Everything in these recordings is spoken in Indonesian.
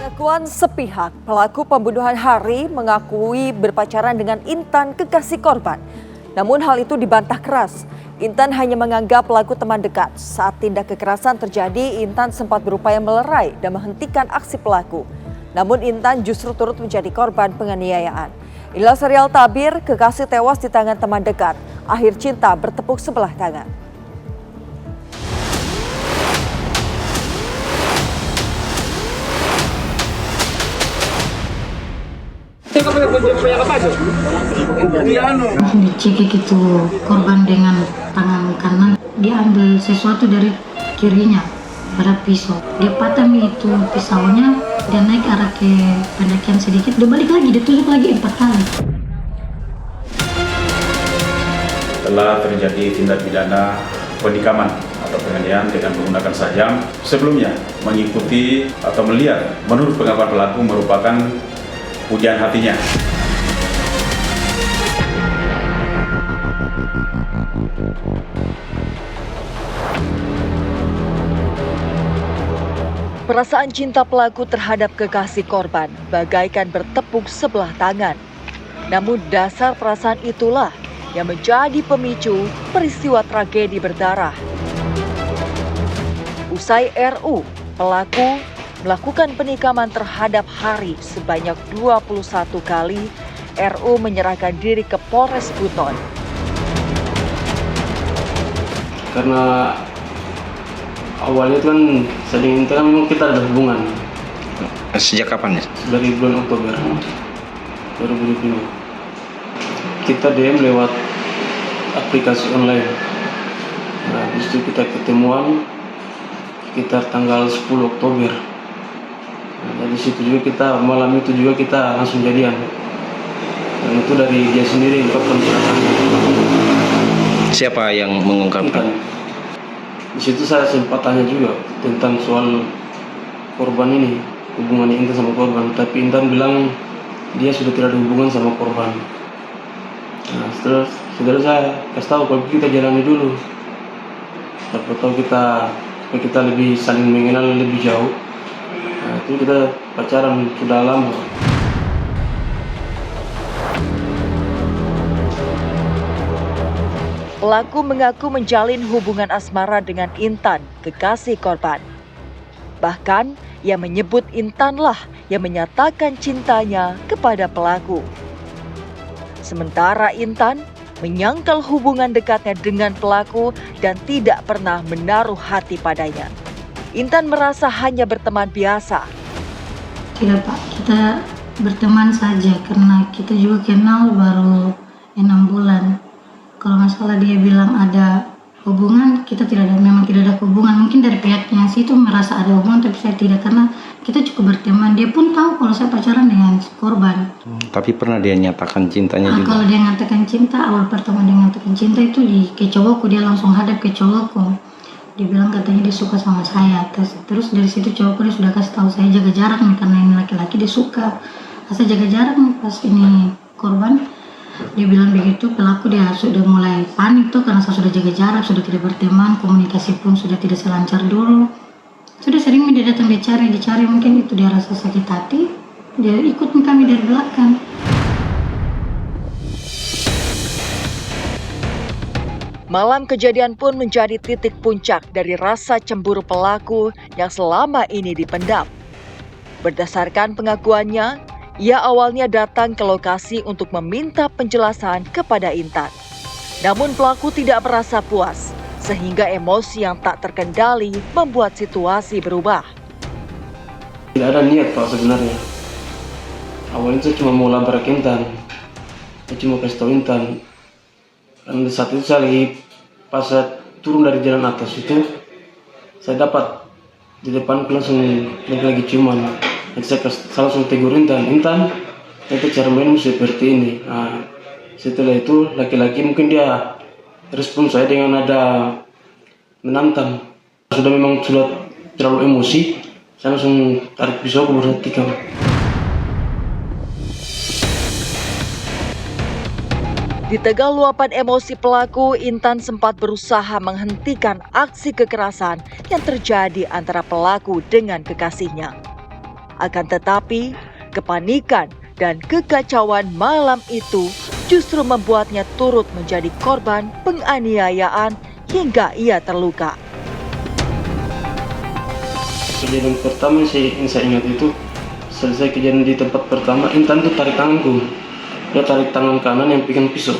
Pengakuan sepihak, pelaku pembunuhan Hari mengakui berpacaran dengan Intan, kekasih korban. Namun hal itu dibantah keras. Intan hanya menganggap pelaku teman dekat. Saat tindak kekerasan terjadi, Intan sempat berupaya melerai dan menghentikan aksi pelaku. Namun Intan justru turut menjadi korban penganiayaan. Inilah serial tabir, kekasih tewas di tangan teman dekat. Akhir cinta bertepuk sebelah tangan. Langsung dicekik itu korban dengan tangan kanan, dia ambil sesuatu dari kirinya pada pisau, dia patah itu pisaunya, dia naik arah ke pendakian sedikit, dia balik lagi, dia tusuk lagi 4 kali. Telah terjadi tindak pidana penikaman atau penganiayaan dengan menggunakan sajam. Sebelumnya mengikuti atau melihat menurut pengakuan pelaku merupakan pujian hatinya. Perasaan cinta pelaku terhadap kekasih korban bagaikan bertepuk sebelah tangan. Namun dasar perasaan itulah yang menjadi pemicu peristiwa tragedi berdarah. Usai RU, pelaku melakukan penikaman terhadap Hari sebanyak 21 kali, RU menyerahkan diri ke Polres Buton. Karena awalnya itu kan sedang kan memang kita ada hubungan. Sejak kapan ya? Dari bulan Oktober 2020. Kita DM lewat aplikasi online. Nah, di situ kita ketemuan sekitar tanggal 10 Oktober. Nah, di situ juga kita malam itu juga kita langsung jadian. Dan itu dari dia sendiri ungkapkan perasaannya. Siapa yang mengungkapkan? Di situ saya sempat tanya juga tentang soal korban ini, hubungannya Intan sama korban. Tapi Intan bilang dia sudah tidak ada hubungan sama korban. Nah, terus saudara saya kasih tahu kalau kita jalani dulu. Siapa tahu kita lebih saling mengenal lebih jauh. Nah, itu kita pacaran sudah lama. Pelaku mengaku menjalin hubungan asmara dengan Intan, kekasih korban. Bahkan, ia menyebut Intanlah yang menyatakan cintanya kepada pelaku. Sementara Intan menyangkal hubungan dekatnya dengan pelaku dan tidak pernah menaruh hati padanya. Intan merasa hanya berteman biasa. Tidak Pak, kita berteman saja karena kita juga kenal baru 6 bulan. Kalau masalah dia bilang ada hubungan, kita memang tidak ada hubungan. Mungkin dari pihaknya situ merasa ada hubungan, tapi saya tidak, karena kita cukup berteman. Dia pun tahu kalau saya pacaran dengan korban. Tapi pernah dia nyatakan cintanya juga? Kalau dia nyatakan cinta, awal pertama dia nyatakan cinta itu ke cowokku, dia langsung hadap ke cowokku. Dia bilang katanya dia suka sama saya. Terus dari situ cowokku dia sudah kasih tahu saya jaga jarak nih, karena ini laki-laki dia suka. Saya jaga jarak nih pas ini korban. Dia bilang begitu, pelaku dia sudah mulai panik tuh karena saya sudah jaga jarak, sudah tidak berteman, komunikasi pun sudah tidak selancar dulu. Sudah sering dia datang dicari, mungkin itu dia rasa sakit hati, dia ikut kami dari belakang. Malam kejadian pun menjadi titik puncak dari rasa cemburu pelaku yang selama ini dipendam. Berdasarkan pengakuannya, ia awalnya datang ke lokasi untuk meminta penjelasan kepada Intan. Namun pelaku tidak merasa puas, sehingga emosi yang tak terkendali membuat situasi berubah. Tidak ada niat Pak sebenarnya. Awalnya saya cuma mau labrak Intan. Saya cuma kasih tahu Intan. Dan saat itu saya lagi pas saya turun dari jalan atas itu, saya dapat di depan langsung lagi ciuman. Saya langsung tegur Intan, itu cara mainmu seperti ini. Nah, setelah itu laki-laki mungkin dia respon saya dengan ada menantang. Sudah terlalu emosi, saya langsung tarik pisau ke berhentikan. Di tengah luapan emosi pelaku, Intan sempat berusaha menghentikan aksi kekerasan yang terjadi antara pelaku dengan kekasihnya. Akan tetapi, kepanikan dan kekacauan malam itu justru membuatnya turut menjadi korban penganiayaan hingga ia terluka. Kejadian pertama yang saya ingat itu, selesai kejadian di tempat pertama, Intan tuh tarik tanganku. Dia tarik tangan kanan yang pegang pisau.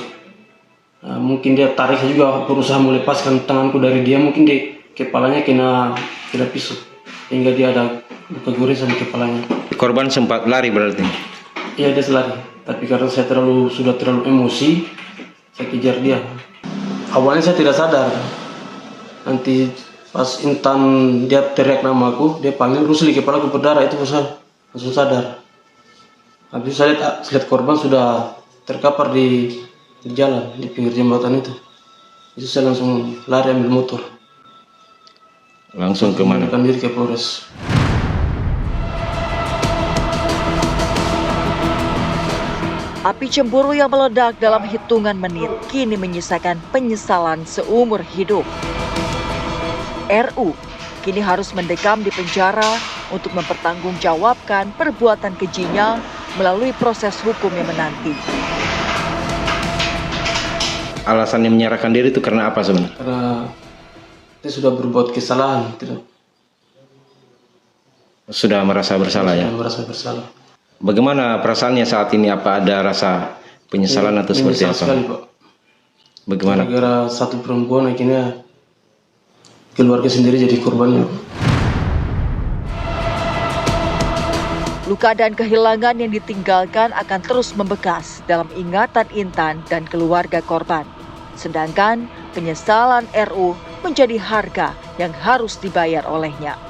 Nah, mungkin dia tarik, saya juga berusaha melepaskan tanganku dari dia, mungkin di kepalanya kena pisau. Hingga dia ada luka goresan di kepalanya. Korban sempat lari berarti? Iya, dia lari. Tapi karena saya sudah terlalu emosi, saya kejar dia. Awalnya saya tidak sadar. Nanti pas Intan dia teriak namaku, dia panggil Rusli, kepalaku berdarah, itu saya langsung sadar. Habis itu saya lihat korban sudah terkapar di jalan, di pinggir jembatan itu. Itu saya langsung lari ambil motor. Langsung kemana? Menyerahkan diri ke Polres. Api cemburu yang meledak dalam hitungan menit kini menyisakan penyesalan seumur hidup. RU kini harus mendekam di penjara untuk mempertanggungjawabkan perbuatan kejinya melalui proses hukum yang menanti. Alasannya menyerahkan diri itu karena apa sebenarnya? Karena dia sudah berbuat kesalahan, Sudah merasa bersalah ya? Sudah merasa bersalah. Bagaimana perasaannya saat ini? Apa ada rasa penyesalan atau seperti apa? Sekali, Pak. Bagaimana? Gara-gara satu perempuan akhirnya keluarga sendiri jadi korbannya. Luka dan kehilangan yang ditinggalkan akan terus membekas dalam ingatan Intan dan keluarga korban. Sedangkan penyesalan RU menjadi harga yang harus dibayar olehnya.